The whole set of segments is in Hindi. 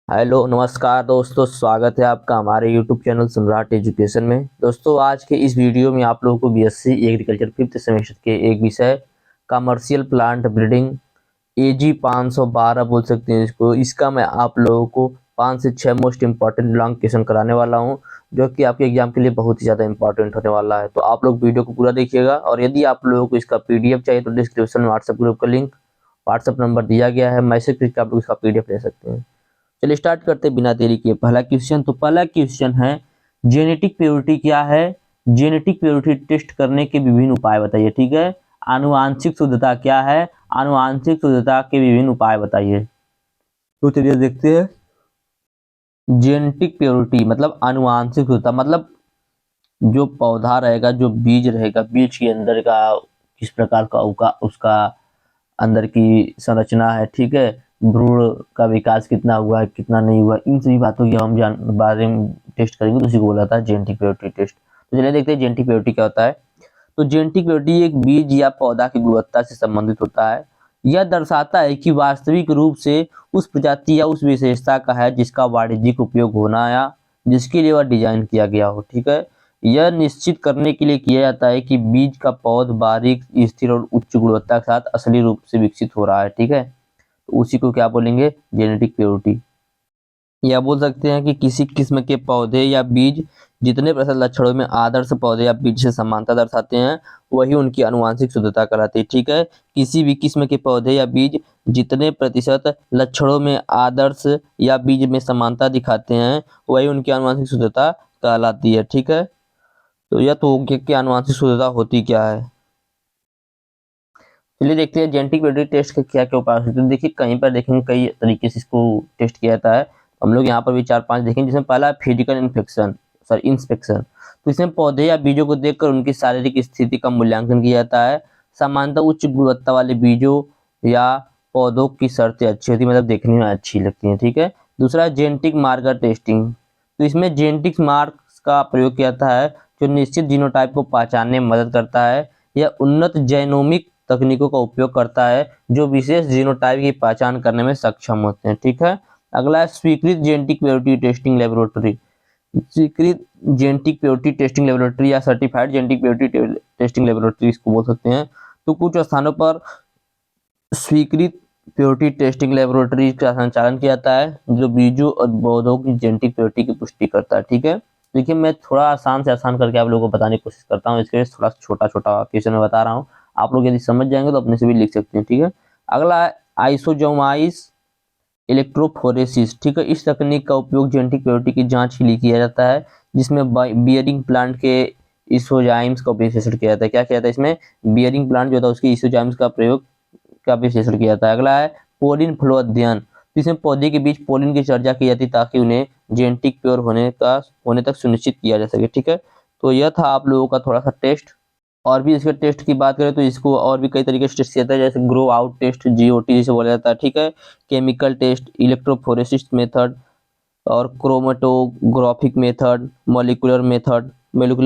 हेलो नमस्कार दोस्तों, स्वागत है आपका हमारे यूट्यूब चैनल सम्राट एजुकेशन में। दोस्तों आज के इस वीडियो में आप लोगों को बीएससी एग्रीकल्चर फिफ्थ सेमेस्टर के एक विषय कमर्शियल प्लांट ब्रीडिंग एजी 512 बोल सकते हैं इसको। इसका मैं आप लोगों को 5 से 6 मोस्ट इंपॉर्टेंट लॉन्ग क्वेश्चन कराने वाला हूं, जो कि आपके एग्जाम के लिए बहुत ही ज़्यादा इंपॉर्टेंट होने वाला है। तो आप लोग वीडियो को पूरा देखिएगा, और यदि आप लोगों को इसका पीडीएफ चाहिए तो डिस्क्रिप्शन में व्हाट्सएप ग्रुप का लिंक, व्हाट्सएप नंबर दिया गया है, मैसेज करके आप लोग इसका पीडीएफ ले सकते हैं। चलिए स्टार्ट करते बिना देरी किए पहला क्वेश्चन। तो पहला क्वेश्चन है, जेनेटिक प्योरिटी क्या है? जेनेटिक प्योरिटी टेस्ट करने के विभिन्न उपाय बताइए। ठीक है, आनुवांशिक शुद्धता क्या है? आनुवांशिक शुद्धता के विभिन्न उपाय बताइए। तो चलिए देखते हैं। जेनेटिक प्योरिटी मतलब आनुवांशिक शुद्धता, मतलब जो पौधा रहेगा, जो बीज रहेगा, बीज के अंदर का किस प्रकार का उसका अंदर की संरचना है। ठीक है, भ्रूण का विकास कितना हुआ है, कितना नहीं हुआ, इन सभी बातों की हम बारे में टेस्ट करेंगे। तो उसी को बोला था जेनेटिक प्योरिटी टेस्ट। तो चलिए देखते हैं जेनेटिक प्योरिटी क्या होता है। तो जेनेटिक प्योरिटी एक बीज या पौधा की गुणवत्ता से संबंधित होता है। यह दर्शाता है कि वास्तविक रूप से उस प्रजाति या उस विशेषता का है जिसका वाणिज्यिक उपयोग होना या जिसके लिए वह डिजाइन किया गया हो। ठीक है, यह निश्चित करने के लिए किया जाता है कि बीज का पौध बारीक, स्थिर और उच्च गुणवत्ता के साथ असली रूप से विकसित हो रहा है। ठीक है, तो उसी को क्या बोलेंगे? Genetic purity. या बोल सकते हैं कि किसी किस्म के पौधे या बीज जितने प्रतिशत लक्षणों में आदर्श पौधे या बीज से समानता दर्शाते हैं, वही उनकी आनुवांशिक शुद्धता कहलाती है। ठीक है, किसी भी किस्म के पौधे या बीज जितने प्रतिशत लक्षणों में आदर्श या बीज में समानता दिखाते हैं, वही उनकी आनुवांशिक शुद्धता कहलाती है। ठीक है, तो यह तो कि आनुवांशिक शुद्धता होती क्या है। चलिए देखते हैं जेनेटिक प्योरिटी टेस्ट के क्या क्या उपाय होते हैं। देखिए कहीं पर देखेंगे कई तरीके से इसको टेस्ट किया जाता है। हम लोग यहाँ पर भी 4-5 देखेंगे, जिसमें पहला है फिजिकल इंस्पेक्शन। तो इसमें पौधे या बीजों को देखकर उनकी शारीरिक स्थिति का मूल्यांकन किया जाता है। सामान्यतः उच्च गुणवत्ता वाले बीजों या पौधों की शर्तें अच्छी होती है, मतलब देखने में अच्छी लगती है। ठीक है, दूसरा है जेनेटिक मार्कर टेस्टिंग। तो इसमें जेनेटिक मार्क्स का प्रयोग किया जाता है जो निश्चित जीनोटाइप को पहचानने में मदद करता है। यह उन्नत जेनोमिक तकनीकों का उपयोग करता है जो विशेष जीनोटाइप की पहचान करने में सक्षम होते हैं। ठीक है, अगला है स्वीकृत जेनेटिक प्योरिटी टेस्टिंग लेबोरेटरी। स्वीकृत जेनेटिक प्योरिटी टेस्टिंग लेबोरेटरी या certified genetic purity testing laboratory इसको बोल सकते हैं। तो कुछ स्थानों पर स्वीकृत प्योरिटी टेस्टिंग लेबोरेटरी का संचालन किया जाता है जो बीजों और पौधों की जेनेटिक प्योरिटी की पुष्टि करता है। ठीक है, देखिए मैं थोड़ा आसान से आसान करके आप लोगों को बताने की कोशिश करता हूँ, इसके लिए थोड़ा छोटा छोटा क्वेश्चन में बता रहा हूँ। आप लोग यदि समझ जाएंगे तो अपने से भी लिख सकते हैं। ठीक है, अगला है आइसोजोमाइस इलेक्ट्रोफोरेसिस। ठीक है, इस तकनीक का उपयोग जेनेटिक प्योरिटी की जांच के लिए किया जाता है, जिसमें बियरिंग प्लांट के इसोजाइम्स का विश्लेषण किया जाता है। क्या किया जाता है इसमें? बियरिंग प्लांट जो होता है उसके इसोजाइम्स का प्रयोग का विश्लेषण किया जाता है। अगला है पोलिन फ्लो अध्ययन। इसमें पौधे के बीच पोलिन की चर्चा की जाती है ताकि उन्हें जेनेटिक प्योर होने तक सुनिश्चित किया जा सके। ठीक है, तो यह था आप लोगों का थोड़ा सा टेस्ट। और भी इसके टेस्ट की बात करें तो इसको और भी कई तरीके से टेस्ट किया जाता है, जैसे ग्रो आउट टेस्ट, जीओटी जिसे बोला जाता है। ठीक है, केमिकल टेस्ट, इलेक्ट्रोफोरेसिस मेथड और chromatographic method, molecular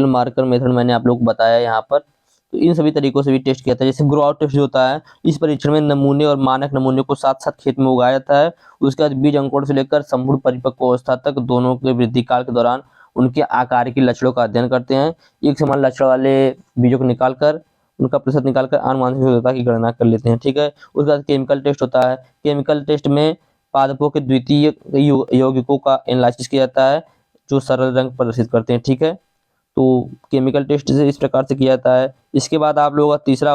marker method मैंने आप लोग को बताया यहाँ पर। तो इन सभी तरीकों से भी टेस्ट किया जाता है। जैसे ग्रो आउट टेस्ट जो होता है, इस परीक्षण में नमूने और मानक नमूने को साथ साथ खेत में उगाया जाता है। उसके बाद बीज अंकुरण से लेकर संपूर्ण परिपक्व अवस्था तक दोनों के वृद्धि काल के दौरान उनके आकार की लक्षणों का अध्ययन करते हैं। एक समान लक्षण वाले बीजों को निकालकर उनका प्रतिशत निकालकर आनुवंशिक शुद्धता की गणना कर लेते हैं। ठीक है, उसके बाद केमिकल टेस्ट होता है। केमिकल टेस्ट में पादपों के द्वितीय यौगिकों का एनालिसिस किया जाता है जो सरल रंग प्रदर्शित करते हैं। ठीक है, तो केमिकल टेस्ट से इस प्रकार से किया जाता है। इसके बाद आप लोगों का तीसरा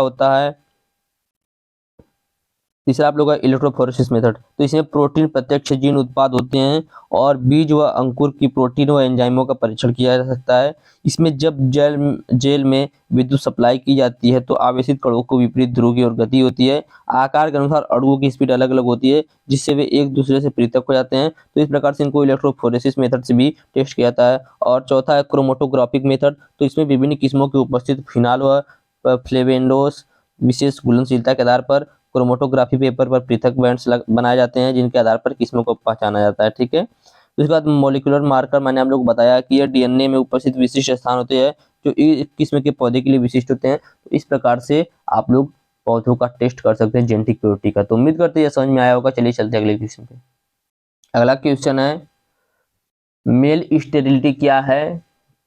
आप लोग का इलेक्ट्रोफोरेसिस मेथड। तो इसमें प्रोटीन प्रत्यक्ष जीन उत्पाद होते हैं और बीज व अंकुर की प्रोटीन व एंजाइमों का परीक्षण किया जा सकता है। इसमें जब जेल में विद्युत सप्लाई की जाती है तो आवेशित कणों को विपरीत ध्रुव की ओर गति होती है। आकार के अनुसार अणुओं की स्पीड अलग अलग होती है जिससे वे एक दूसरे से पृथक हो जाते हैं। तो इस प्रकार से इनको इलेक्ट्रोफोरेसिस मेथड से भी टेस्ट किया जाता है। और चौथा है क्रोमेटोग्राफिक मेथड। तो इसमें विभिन्न किस्मों की उपस्थित फिनाल व फ्लेवेंडोस विशेष घुलनशीलता के आधार पर क्रोमेटोग्राफी पेपर पर पृथक बैंड्स बनाए जाते हैं जिनके आधार पर किस्मों को पहचाना जाता है। ठीक है, उसके बाद मॉलिक्यूलर मार्कर मैंने आप लोग को बताया कि यह डीएनए में उपस्थित विशिष्ट स्थान होते हैं जो इस किस्म के पौधे के लिए विशिष्ट होते हैं। तो इस प्रकार से आप लोग पौधों का टेस्ट कर सकते हैं जेनेटिक प्योरिटी का। तो उम्मीद करते हैं समझ में आया होगा। चलिए चलते हैं अगले क्वेश्चन पे। अगला क्वेश्चन है मेल स्टेरिलिटी क्या है,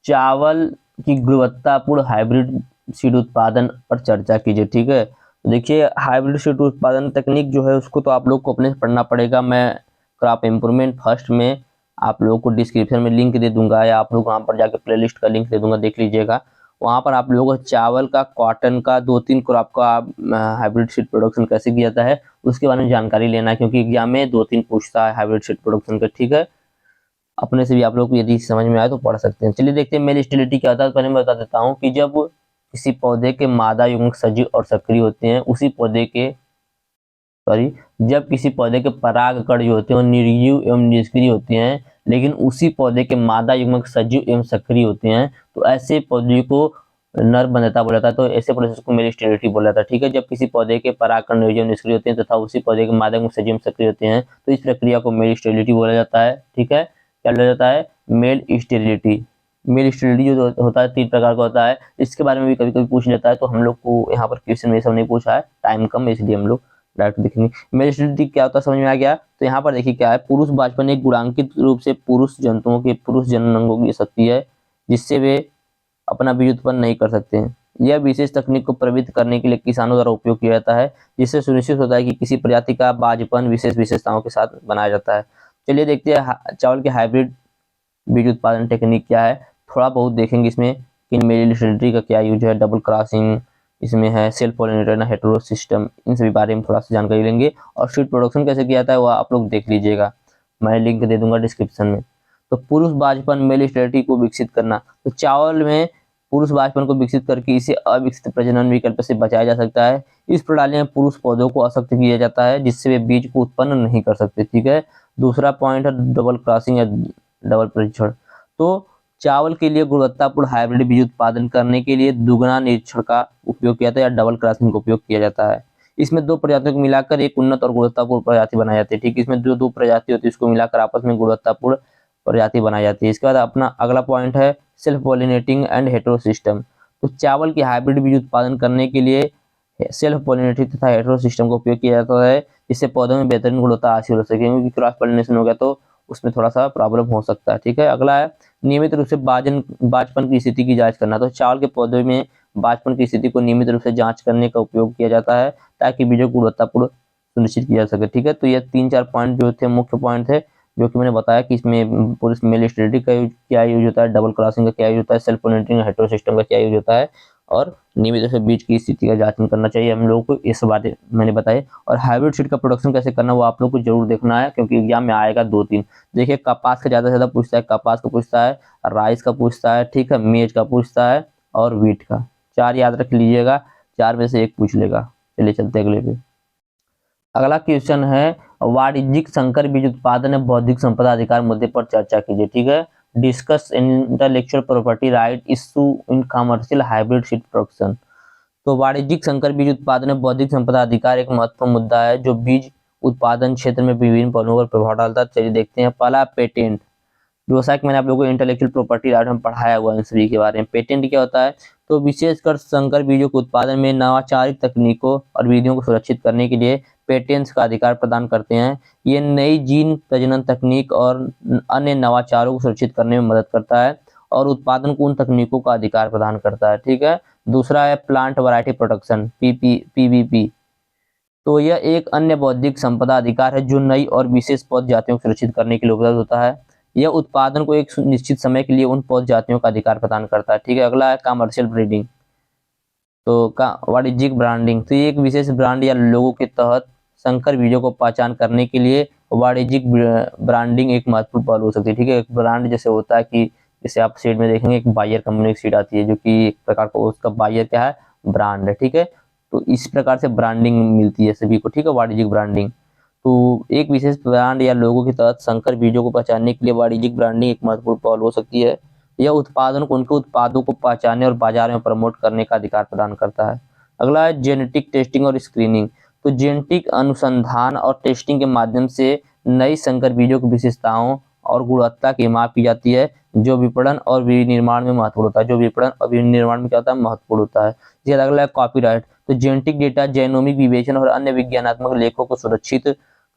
चावल की गुणवत्तापूर्ण हाइब्रिड सीड उत्पादन पर चर्चा कीजिए। ठीक है, तो देखिए हाइब्रिड सीड उत्पादन तकनीक जो है उसको तो आप लोग को अपने से पढ़ना पड़ेगा। मैं क्रॉप इम्प्रूवमेंट फर्स्ट में आप लोगों को डिस्क्रिप्शन में लिंक दे दूंगा, या आप लोग वहाँ पर जाकर प्लेलिस्ट का लिंक दे दूंगा, देख लीजिएगा। वहाँ पर आप लोगों को चावल का, कॉटन का, 2-3 क्रॉप का हाइब्रिड सीड प्रोडक्शन कैसे किया जाता है उसके बारे में जानकारी लेना है, क्योंकि एग्जाम में 2-3 पूछता है हाइब्रिड सीड प्रोडक्शन का। ठीक है, अपने से भी आप लोग को यदि समझ में आए तो पढ़ सकते हैं। चलिए देखते हैं मेल स्टेरिलिटी क्या होता है। पहले मैं बता देता हूँ कि जब किसी पौधे के मादा युग्मक सजीव और सक्रिय होते हैं, जब किसी पौधे के परागकण जो होते हैं निर्जीव एवं निष्क्रिय होते हैं, लेकिन उसी पौधे के मादा युग्मक सजीव एवं सक्रिय होते हैं, तो ऐसे पौधे को नर बंधता बोला जाता है। तो ऐसे प्रोसेस को मेल स्टेरिलिटी बोला जाता है। ठीक है, जब किसी पौधे के परागकण निर्जीव निष्क्रिय होते हैं तथा उसी पौधे के मादा युग्मक सजीव सक्रिय होते हैं, तो इस प्रक्रिया को मेल स्टेरिलिटी बोला जाता है। ठीक है, क्या बोला जाता है, मेल स्टेरिलिटी। मेल स्टेरिलिटी जो होता है 3 प्रकार का होता है, इसके बारे में भी कभी कभी पूछ लेता है, तो हम लोग को यहाँ पर क्वेश्चन में सब नहीं पूछा है, टाइम कम है इसलिए हम लोग डायरेक्ट देखेंगे। मेल स्टेरिलिटी क्या होता है समझ में आ गया। तो यहाँ पर देखिए क्या है, पुरुष बाजपन एक गुणांकित रूप से पुरुष जंतुओं के पुरुष जननांगों की शक्ति है जिससे वे अपना बीज उत्पन्न नहीं कर सकते हैं। यह विशेष तकनीक को प्रवृत्त करने के लिए किसानों द्वारा उपयोग किया जाता है, जिससे सुनिश्चित होता है कि किसी प्रजाति का बाजपन विशेष विशेषताओं के साथ बनाया जाता है। चलिए देखते हैं चावल के हाइब्रिड बीज उत्पादन टेक्निक क्या है, थोड़ा बहुत देखेंगे इसमें कि मेल स्टेरिलिटी का क्या यूज है, डबल क्रॉसिंग इसमें है, सेल्फ पॉलिनेटर, हेटेरो सिस्टम, इन सभी बारे में थोड़ा सा जानकारी लेंगे। और सीड प्रोडक्शन कैसे किया जाता है वो आप लोग देख लीजिएगा, मैं लिंक दे दूंगा डिस्क्रिप्शन में। तो पुरुष बाजपन मेल स्टेरिलिटी को विकसित करना, तो चावल में पुरुष बाजपन को विकसित करके इसे अविकसित प्रजनन विकल्प से बचाया जा सकता है। इस प्रणाली में पुरुष पौधों को अशक्त किया जाता है जिससे वे बीज को उत्पन्न नहीं कर सकते। ठीक है, दूसरा पॉइंट है डबल क्रॉसिंग या डबल परीक्षण। तो चावल के लिए गुणवत्तापूर्ण हाइब्रिड बीज उत्पादन करने के लिए दुगुना निरीक्षण का उपयोग किया जाता है या डबल क्रॉसिंग का उपयोग किया जाता है। इसमें 2 प्रजातियों को मिलाकर एक उन्नत और गुणवत्तापूर्ण प्रजाति बनाई जाती है। ठीक है, इसमें जो 2 प्रजाति होती है उसको मिलाकर आपस में गुणवत्तापूर्ण प्रजाति बनाई जाती है। इसके बाद अपना अगला पॉइंट है self pollinating and hetero system. तो चावल की हाइब्रिड बीज उत्पादन करने के लिए सेल्फ पॉलिनेटिंग तथा हेटेरो सिस्टम का उपयोग किया जाता है, जिससे पौधों में बेहतरीन गुणवत्ता हासिल हो सके, क्योंकि क्रॉस पॉलिनेशन हो गया तो उसमें थोड़ा सा प्रॉब्लम हो सकता है। ठीक है, अगला है नियमित रूप से बाजपन की स्थिति की जांच करना। तो चावल के पौधे में बाजपन की स्थिति को नियमित रूप से जांच करने का उपयोग किया जाता है ताकि बीजों की गुणवत्तापूर्ण सुनिश्चित किया जा सके। ठीक है, तो ये 3-4 पॉइंट जो थे मुख्य पॉइंट थे जो कि मैंने बताया कि इसमें पुरुष मेल स्टेरिलिटी का क्या यूज होता है, डबल क्रॉसिंग का क्या यूज होता है, सेल्फ पॉलिनेटिंग हेटेरो सिस्टम का क्या यूज होता है, और नियमित रूप से बीज की स्थिति का जांचन करना चाहिए हम लोगों को। इस बातें मैंने बताई। और हाइब्रिड सीड का प्रोडक्शन कैसे करना वो आप लोग को जरूर देखना है, क्योंकि एग्जाम में आएगा 2-3। देखिए कपास का ज्यादा से ज्यादा पूछता है, कपास का पूछता है, राइस का पूछता है, ठीक है, मेज का पूछता है और व्हीट का। 4 याद रख लीजिएगा, 4 में से 1 पूछ लेगा। चलिए चलते अगले पे। अगला क्वेश्चन है वाणिज्यिक संकर बीज उत्पादन एवं बौद्धिक संपदा अधिकार मुद्दे पर चर्चा कीजिए। ठीक है, discuss intellectual property right issue in commercial hybrid seed production. तो वाणिज्यिक संकर बीज उत्पादन में बौद्धिक संपदा अधिकार एक महत्वपूर्ण मुद्दा है जो बीज उत्पादन क्षेत्र में विभिन्न पहलुओं पर प्रभाव डालता है। चलिए देखते हैं। पहला पेटेंट, जैसा कि मैंने आप लोगों को इंटेलेक्चुअल प्रॉपर्टी राइट में पढ़ाया हुआ इन सभी के बारे में। पेटेंट क्या होता है, तो विशेषकर संकर बीजों के उत्पादन में नवाचारिक तकनीकों और विधियों को सुरक्षित करने के लिए पेटेंट्स का अधिकार प्रदान करते हैं। ये नई जीन प्रजनन तकनीक और अन्य नवाचारों को सुरक्षित करने में मदद करता है और उत्पादन को उन तकनीकों का अधिकार प्रदान करता है। ठीक है, दूसरा है प्लांट वैरायटी प्रोटेक्शन, पीवीपी। तो यह एक अन्य बौद्धिक संपदा अधिकार है जो नई और विशेष पौध जातियों को सुरक्षित करने के लिए उपलब्ध होता है। यह उत्पादन को एक निश्चित समय के लिए उन पौध जातियों का अधिकार प्रदान करता है। ठीक है, अगला है कमर्शियल ब्रीडिंग, तो का वाणिज्यिक ब्रांडिंग। तो ये एक विशेष ब्रांड या लोगों के तहत संकर बीजों को पहचान करने के लिए वाणिज्यिक ब्रांडिंग एक महत्वपूर्ण पहलू हो सकती है। ठीक है, एक ब्रांड जैसे होता है कि जैसे आप सीड में देखेंगे एक बायर कंपनी की सीड आती है जो कि एक प्रकार का उसका बायर क्या है, ब्रांड है। ठीक है, तो इस प्रकार से ब्रांडिंग मिलती है सभी को। ठीक है, वाणिज्यिक ब्रांडिंग, तो एक विशेष ब्रांड या लोगों के तहत संकर बीजों को पहचानने के लिए वाणिज्यिक ब्रांडिंग एक महत्वपूर्ण पहल हो सकती है। यह उत्पादन को उनके उत्पादों को पहचानने और बाजार में प्रमोट करने का अधिकार प्रदान करता है। अगला है जेनेटिक टेस्टिंग और स्क्रीनिंग। तो जेनेटिक अनुसंधान और टेस्टिंग के माध्यम से नई संकर बीजों की विशेषताओं और गुणवत्ता की माप की जाती है जो विपणन और विनिर्माण में महत्वपूर्ण होता है। जो विपणन और विनिर्माण में क्या होता है, महत्वपूर्ण होता है। ये अगला है कॉपीराइट। तो जेनेटिक डेटा, जेनोमिक विवेचन और अन्य विज्ञानात्मक लेखों को सुरक्षित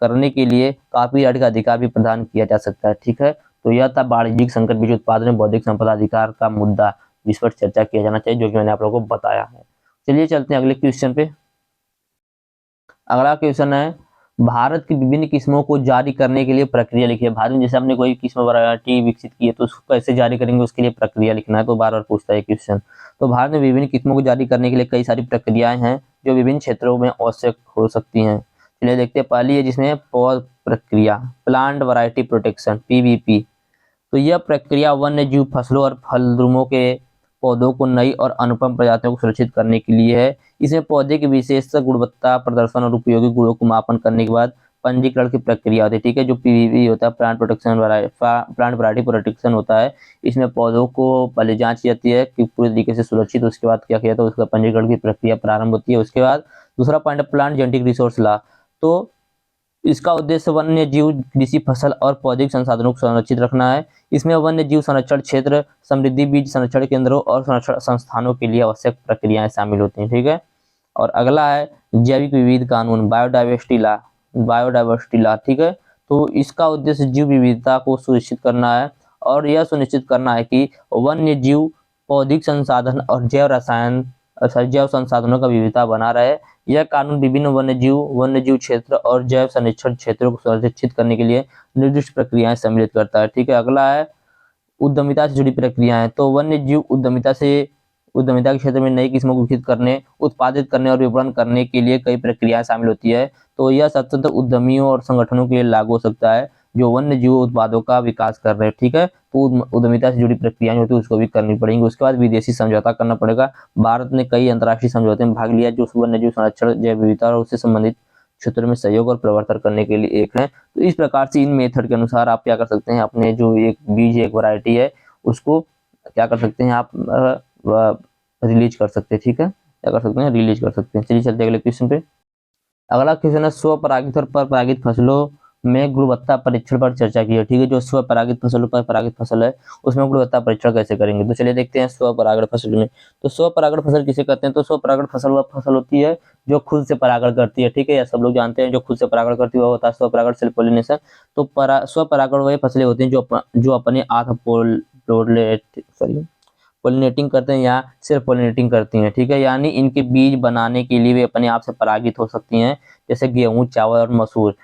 करने के लिए कॉपीराइट का अधिकार भी प्रदान किया जा सकता है। ठीक है, तो यह था वाणिज्यिक संकट बीज उत्पादन में बौद्धिक संपदा अधिकार का मुद्दा, जिस पर चर्चा किया जाना चाहिए, जो कि मैंने आप लोगों को बताया है। चलिए चलते हैं अगले क्वेश्चन पे। अगला क्वेश्चन है, भारत की विभिन्न किस्मों को जारी करने के लिए प्रक्रिया लिखिए। भारत में जैसे आपने कोई किस्म वैरायटी विकसित की है तो उसको कैसे जारी करेंगे, उसके लिए प्रक्रिया लिखना है। तो बार बार पूछता है क्वेश्चन। तो भारत में विभिन्न किस्मों को जारी करने के लिए कई सारी प्रक्रियाएं हैं जो विभिन्न क्षेत्रों में आवश्यक हो सकती हैं। चलिए देखते हैं, पहली है जिसमें पौध प्रक्रिया, प्लांट वैरायटी प्रोटेक्शन, पीवीपी। तो यह प्रक्रिया वन्य जीव फसलों और फलद्रुमों के पौधों को नई और अनुपम प्रजातियों को सुरक्षित करने के लिए है। इसमें पौधे की विशेषता, गुणवत्ता, प्रदर्शन और उपयोगी गुणों को मापन करने के बाद पंजीकरण की प्रक्रिया होती है। ठीक है, जो पीवीपी होता है, प्लांट वैरायटी प्रोटेक्शन होता है। इसमें पौधों को पहले जांच की जाती है कि पूरी तरीके से सुरक्षित, उसके बाद क्या किया जाता है, उसका पंजीकरण की प्रक्रिया प्रारंभ होती है। उसके बाद दूसरा पॉइंट है प्लांट जेनेटिक रिसोर्स लॉ। तो इसका उद्देश्य वन्य जीव, कृषि, फसल और पौधे संसाधनों को संरक्षित रखना है। इसमें वन्य जीव संरक्षण क्षेत्र, समृद्धि बीज संरक्षण केंद्रों और संरक्षण संस्थानों के लिए आवश्यक प्रक्रियाएं शामिल होती हैं। ठीक है, और अगला है जैविक विविध कानून, बायोडाइवर्सिटी लॉ। ठीक है, तो इसका उद्देश्य जीव विविधता को सुनिश्चित करना है और यह सुनिश्चित करना है कि वन्य जीव, पौधिक संसाधन और जैव संसाधनों का विविधता बना रहे। यह कानून विभिन्न वन्य जीव क्षेत्र और जैव संरक्षण क्षेत्रों को सुरक्षित करने के लिए निर्दिष्ट प्रक्रियाएं सम्मिलित करता है। ठीक है, अगला है उद्यमिता से जुड़ी प्रक्रियाएं। तो वन्य जीव उद्यमिता के क्षेत्र में नई किस्मों को विकसित करने, उत्पादित करने और विपणन करने के लिए कई प्रक्रियाएं शामिल होती है। तो यह स्वतंत्र उद्यमियों और संगठनों के लिए लागू हो सकता है जो वन्य जीव उत्पादों का विकास कर रहे हैं। ठीक है, तो उद्यमिता से जुड़ी प्रक्रियाएं होती है उसको भी करनी पड़ेंगी। उसके बाद विदेशी समझौता करना पड़ेगा। भारत ने कई अंतर्राष्ट्रीय समझौते में भाग लिया जो वन्य जीव संरक्षण, जैव विविधता और उससे संबंधित क्षेत्रों में सहयोग और प्रवर्तन करने के लिए एक है। तो इस प्रकार से इन मेथड के अनुसार आप क्या कर सकते हैं, अपने जो एक बीज, एक वैरायटी है, उसको क्या कर सकते हैं, आप रिलीज कर सकते हैं। ठीक है, क्या कर सकते हैं, रिलीज कर सकते हैं। चलिए चलते अगले क्वेश्चन पे। अगला क्वेश्चन है, स्वपरागित और परपरागित फसलों में गुणवत्ता परीक्षण पर चर्चा की है। ठीक है, जो स्वपरागित फसल और परपरागित फसल है उसमें गुणवत्ता परीक्षण कैसे करेंगे। तो चलिए देखते हैं स्वपरागण फसल में। तो स्वपरागण फसल किसे कहते हैं, तो स्वपरागण फसल वह फसल होती है जो खुद से परागण करती है। ठीक है, या सब लोग जानते हैं जो खुद से परागण करती है वह होता है स्वपरागण, सेल्फ पोलिनेशन। तो स्वपरागण वही फसलें होती हैं जो अपने आप पोलिनेटिंग करते हैं या सेल्फ पोलिनेटिंग करती हैं। ठीक है, यानी इनके बीज बनाने के लिए वे अपने आप से परागित हो सकती हैं, जैसे गेहूं, चावल और मसूर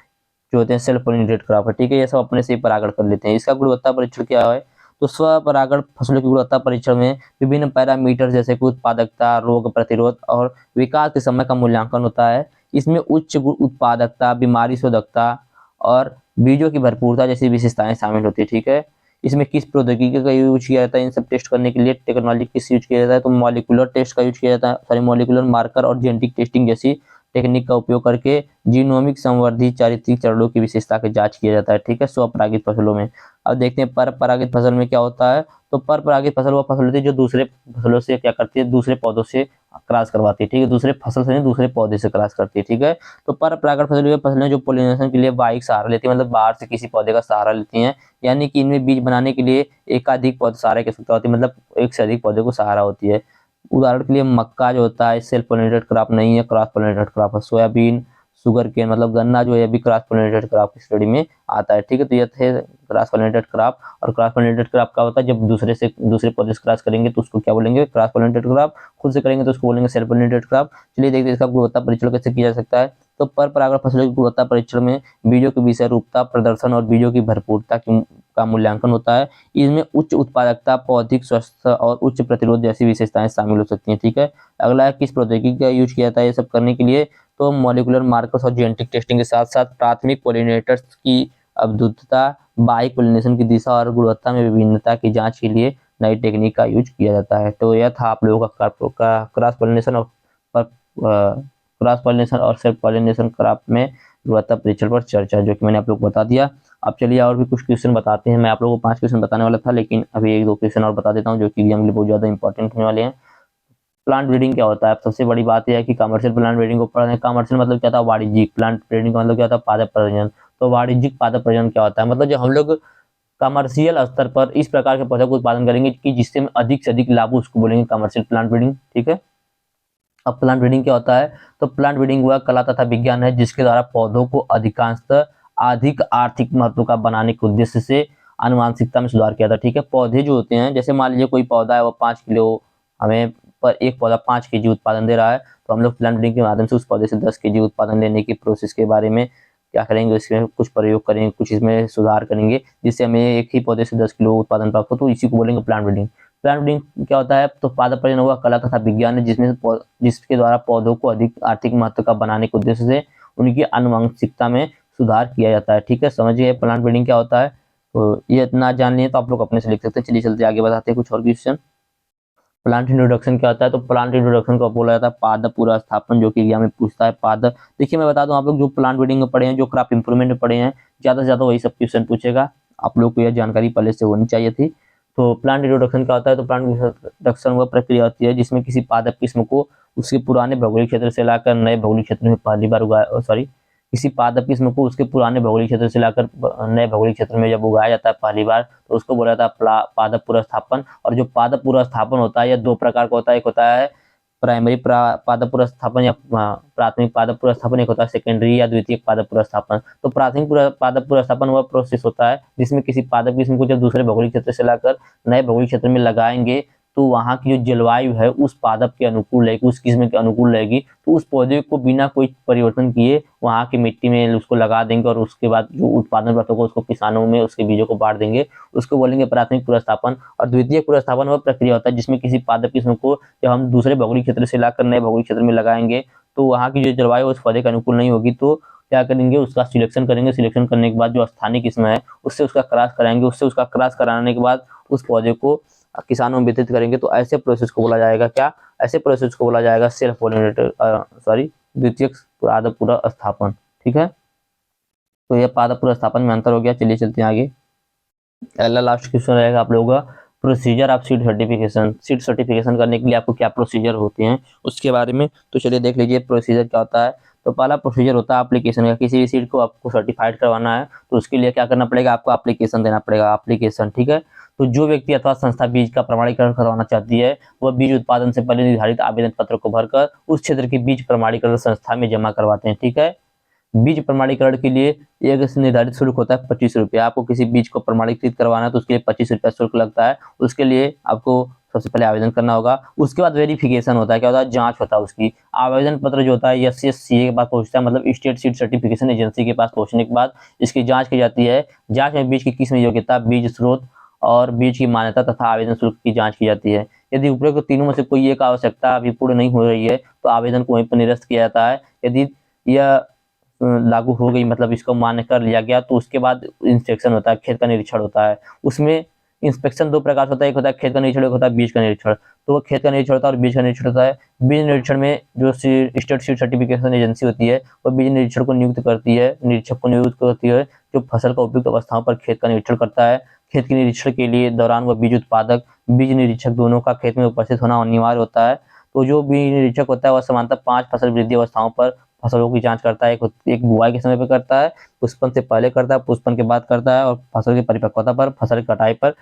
जो होते हैं सेल्फ पोलिनेटेड क्रॉप है। ठीक है, ये सब अपने से परागण कर लेते हैं। इसका गुणवत्ता परीक्षण क्या है, तो स्वपरागण फसलों की गुणवत्ता परीक्षण में विभिन्न पैरामीटर जैसे कि उत्पादकता, रोग प्रतिरोध और विकास के समय का मूल्यांकन होता है। इसमें उच्च उत्पादकता, बीमारी शोधकता और बीजों की भरपूरता जैसी विशेषताएं शामिल होती है। ठीक है, इसमें किस प्रौद्योगिकी का यूज किया जाता है, इन सब टेस्ट करने के लिए टेक्नोलॉजी किस यूज किया जाता है, तो मॉलिक्यूलर टेस्ट का यूज किया जाता है, सॉरी मॉलिक्यूलर मार्कर और जेनेटिक टेस्टिंग जैसी टेक्निक का उपयोग करके जीनोमिक संवर्धी चारित्रिक चरणों की विशेषता की जांच किया जाता है। ठीक है, स्वपरागित फसलों में। अब देखते हैं परपरागित फसल में क्या होता है। तो परपरागित फसल वह फसल होती है जो दूसरे फसलों से क्या करती है, दूसरे पौधों से क्रॉस करवाती है। ठीक है, दूसरे फसल से नहीं, दूसरे पौधे से क्रॉस करती है। ठीक है, तो परपरागण फसल वे फसलें जो पोलिनेशन के लिए बाहरी सहारा लेती है, मतलब बाहर से किसी पौधे का सहारा लेती हैं, यानी कि इनमें बीज बनाने के लिए एकाधिक पौधे सहारे की आवश्यकता होती है, मतलब एक से अधिक पौधे को सहारा होती है। उदाहरण के लिए मक्का जो होता है सेल्फ पोलिनेटेड क्रॉप नहीं है, क्रॉस पोलिनेटेड क्रॉप है। सोयाबीन, शुगर केन मतलब गन्ना जो है अभी क्रॉस पोलिनेटेड क्रॉप की स्टडी में आता है। ठीक है, तो ये थे क्रॉस पोलिनेटेड क्रॉप। और क्रॉस पोलिनेटेड क्रॉप का होता है जब दूसरे पौधे से क्रॉस करेंगे तो उसको क्या बोलेंगे, क्रॉस पोलिनेटेड क्रॉप। खुद से करेंगे तो उसको बोलेंगे सेल्फ पोलिनेटेड क्रॉप। चलिए देखते हैं इसका गुणवत्ता परीक्षण कैसे किया जा सकता है। तो परपरागण फसलों की गुणवत्ता परीक्षण में बीजों की विषय रूपता, प्रदर्शन और बीजों की भरपूरता का मूल्यांकन होता है। इसमें उच्च उत्पादकता, पौधिक स्वास्थ्य और उच्च प्रतिरोध जैसी विशेषताएं शामिल हो सकती हैं। ठीक है, अगला है किस प्रौद्योगिकी का यूज किया जाता है ये सब करने के लिए। तो मॉलिक्यूलर मार्कर्स और जेनेटिक टेस्टिंग के साथ साथ प्राथमिक पोलिनेटर्स की अवधुतता, बाइक पोलिनेशन की दिशा और गुणवत्ता में विभिन्नता की जांच के लिए नई टेक्निक का यूज किया जाता है। तो यह था आप लोगों का क्रॉस पोलिनेशन और सेल्फ पोलिनेशन क्रॉप में गुणवत्ता परीक्षण पर चर्चा, जो कि मैंने आप लोग को बता दिया। अब चलिए और भी कुछ क्वेश्चन बताते हैं। मैं आप लोगों को 5 क्वेश्चन बताने वाला था, लेकिन अभी 1-2 क्वेश्चन और बता देता हूँ जो कि एग्जाम के लिए बहुत ज़्यादा इंपॉर्टेंट होने वाले हैं। प्लांट ब्रीडिंग क्या होता है, सबसे बड़ी बात यह है कि कमर्शियल प्लांट ब्रीडिंग को पढ़ना है। कमर्शियल मतलब क्या था, वाणिज्यिक। प्लांट ब्रीडिंग का मतलब क्या था, पादप प्रजनन। तो वाणिज्यिक पादप प्रजनन क्या होता है, मतलब जो हम लोग कमर्शियल स्तर पर इस प्रकार के पौधों को उत्पादन करेंगे कि जिससे अधिक से अधिक लाभ, उसको बोलेंगे कमर्शियल प्लांट ब्रीडिंग। ठीक है, अब प्लांट ब्रीडिंग क्या होता है? तो प्लांट ब्रीडिंग वह कला तथा विज्ञान है जिसके द्वारा पौधों को अधिकांशतः अधिक आर्थिक महत्व का बनाने के उद्देश्य से आनुवांशिकता में सुधार किया था। ठीक है, पौधे जो होते हैं, जैसे मान लीजिए कोई पौधा है वो 5 किलो हमें पर एक पौधा 5 केजी उत्पादन दे रहा है, तो हम लोग प्लांट ब्रीडिंग के माध्यम से उस पौधे से 10 केजी उत्पादन लेने की प्रोसेस के बारे में क्या करेंगे, इसमें कुछ प्रयोग करेंगे, कुछ इसमें सुधार करेंगे जिससे हमें एक ही पौधे से 10 किलो उत्पादन प्राप्त हो, तो इसी को बोलेंगे प्लांट ब्रीडिंग। प्लांट ब्रीडिंग क्या होता है? तो पादप प्रजनन हुआ कला तथा विज्ञान है जिसके द्वारा पौधों को अधिक आर्थिक महत्व का बनाने के उद्देश्य से उनकी आनुवंशिकता में सुधार किया जाता है। ठीक है, समझिए प्लांट ब्रीडिंग क्या होता है। तो ये इतना जान लिए तो आप लोग अपने से लिख सकते हैं। चलिए चलते आगे बताते हैं कुछ और क्वेश्चन। प्लांट इंट्रोडक्शन क्या होता है? तो प्लांट इंट्रोडक्शन को बोला जाता है पादप पुनर्स्थापन, जो कि एग्जाम में पूछता है। पादप, देखिए मैं बता दूं, आप लोग जो प्लांट ब्रीडिंग में पढ़े हैं, जो क्रॉप इंप्रूवमेंट में पढ़े हैं, ज्यादा से ज्यादा वही सब क्वेश्चन पूछेगा। आप लोग को यह जानकारी पहले से होनी चाहिए थी। तो प्लांट इंट्रोडक्शन क्या होता है? तो प्लांट इंट्रोडक्शन वह प्रक्रिया होती है जिसमें किसी पादप किस्म को उसके पुराने भौगोलिक क्षेत्र से लाकर नए भौगोलिक क्षेत्र में पहली बार उगाया, सॉरी, किसी पादप किस्म को उसके पुराने भौगोलिक क्षेत्र से लाकर नए भौगोलिक क्षेत्र में जब उगाया जाता है पहली बार, तो उसको बोला जाता है पादप पुनर्स्थापन। और जो पादप पुनर्स्थापन होता है यह दो प्रकार का होता है। एक होता है प्राइमरी पादप पुनर्स्थापन या प्राथमिक पादप पुनर्स्थापन, एक होता है सेकेंडरी या द्वितीयक पादप पुनर्स्थापन। तो प्राथमिक पादप पुनर्स्थापन वह प्रोसेस होता है जिसमें किसी पादप किस्म को जब दूसरे भौगोलिक क्षेत्र से लाकर नए भौगोलिक क्षेत्र में लगाएंगे तो वहाँ की जो जलवायु है उस पादप के अनुकूल रहेगी, उस किस्म के अनुकूल रहेगी, तो उस पौधे को बिना कोई परिवर्तन किए वहाँ की मिट्टी में उसको लगा देंगे और उसके बाद जो उत्पादन प्राप्त होगा उसको किसानों में उसके बीजों को बांट देंगे, उसको बोलेंगे प्राथमिक पुनर्स्थापन। और द्वितीय पुनर्स्थापन वह प्रक्रिया होता है जिसमें किसी पादप किस्म को जब हम दूसरे भौगोलिक क्षेत्र से लाकर नए भौगोलिक क्षेत्र में लगाएंगे तो वहाँ की जो जलवायु उस पौधे के अनुकूल नहीं होगी, तो क्या करेंगे, उसका सिलेक्शन करेंगे। सिलेक्शन करने के बाद जो स्थानीय किस्म है उससे उसका क्रॉस कराएंगे, उससे उसका क्रॉस कराने के बाद उस पौधे को किसानों में वितरित करेंगे। तो ऐसे प्रोसेस को बोला जाएगा क्या? ऐसे प्रोसेस को बोला जाएगा सेल्फ पॉलिनेटर, सॉरी, द्वितीयक पादप पुनर्स्थापन। ठीक है, तो यह पादप पुनर्स्थापन में अंतर हो गया। चलिए चलते हैं आगे। अगला लास्ट क्वेश्चन रहेगा आप लोगों का procedure of seed certification. Seed certification करने के लिए आपको क्या प्रोसीजर होते हैं उसके बारे में तो चलिए देख लीजिए प्रोसीजर क्या होता है। तो पहला प्रोसीजर होता है एप्लीकेशन का। किसी भी सीड को आपको सर्टिफाइड करवाना है तो उसके लिए क्या करना पड़ेगा, आपको एप्लीकेशन देना पड़ेगा, एप्लीकेशन। ठीक है, तो जो व्यक्ति अथवा संस्था बीज का प्रमाणीकरण करवाना चाहती है वह बीज उत्पादन से पहले निर्धारित आवेदन पत्र को भरकर उस क्षेत्र की बीज प्रमाणीकरण संस्था में जमा करवाते हैं। ठीक है, बीज प्रमाणीकरण के लिए एक निर्धारित शुल्क होता है 25 रुपया। आपको किसी बीज को प्रमाणीकृत करवाना है तो उसके लिए 25 रुपया शुल्क लगता है। उसके लिए आपको सबसे पहले आवेदन करना होगा। उसके बाद वेरिफिकेशन होता है। क्या होता है? जांच होता है उसकी। आवेदन पत्र जो होता है SCA के पास पहुंचता है, मतलब स्टेट सीड सर्टिफिकेशन एजेंसी के पास पहुंचने के बाद इसकी जांच की जाती है। जांच में बीज की किस्म, योग्यता, बीज स्रोत और बीज की मान्यता तथा आवेदन शुल्क की जांच की जाती है। यदि उपरोक्त तीनों में से कोई एक आवश्यकता अभी पूर्ण नहीं हो रही है तो आवेदन को वहीं पर निरस्त किया जाता है। यदि यह लागू हो गई, मतलब इसको मान्य कर लिया गया, तो उसके बाद इंस्पेक्शन होता है, खेत का निरीक्षण होता है। उसमें इंस्पेक्शन दो प्रकार से होता है, एक होता है खेत का निरीक्षण, एक होता है बीज का निरीक्षण। तो वो खेत का निरीक्षण होता है और बीज का निरीक्षण होता है। बीज निरीक्षण में जो स्टेट सीड सर्टिफिकेशन एजेंसी होती है वो बीज निरीक्षण को नियुक्त करती है, निरीक्षक को नियुक्त करती है जो फसल का उपयुक्त अवस्थाओं पर खेत का निरीक्षण करता है। खेत के निरीक्षण के लिए दौरान वह बीज उत्पादक, बीज निरीक्षक दोनों का खेत में उपस्थित होना अनिवार्य होता है। तो जो बीज निरीक्षक होता है वह सामान्यतः 5 फसल वृद्धि अवस्थाओं पर फसलों की जांच करता है। एक बुआई के समय पे करता है, पुष्पन से पहले करता है, पुष्पन के बाद करता है, और फसल की परिपक्वता पर, फसल की कटाई पर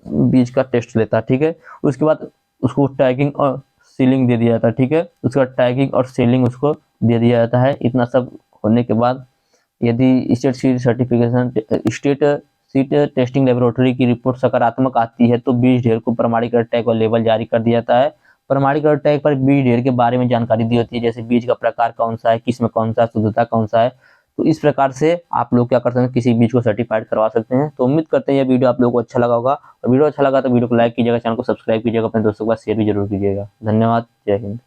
बीज का टेस्ट लेता है। ठीक है, उसके बाद उसको टैगिंग और सीलिंग दे दिया जाता है। ठीक है, उसके बाद टैगिंग और सीलिंग उसको दे दिया जाता है। इतना सब होने के बाद यदि state seed certification, state seed testing laboratory की रिपोर्ट सकारात्मक आती है तो बीज ढेर को प्रमाणीकरण टैग और लेबल जारी कर दिया जाता है। प्रमाणीकरण टैग पर बीज ढेर के बारे में जानकारी दी होती है, जैसे बीज का प्रकार कौन सा है, किस्म कौन सा, शुद्धता कौन सा है। तो इस प्रकार से आप लोग क्या कर सकते हैं, किसी बीज को सर्टिफाइड करवा सकते हैं। तो उम्मीद करते हैं यह वीडियो आप लोगों को अच्छा लगा होगा, और वीडियो अच्छा लगा तो वीडियो को लाइक कीजिएगा, चैनल को सब्सक्राइब कीजिएगा, अपने दोस्तों के साथ शेयर भी जरूर कीजिएगा। धन्यवाद, जय हिंद।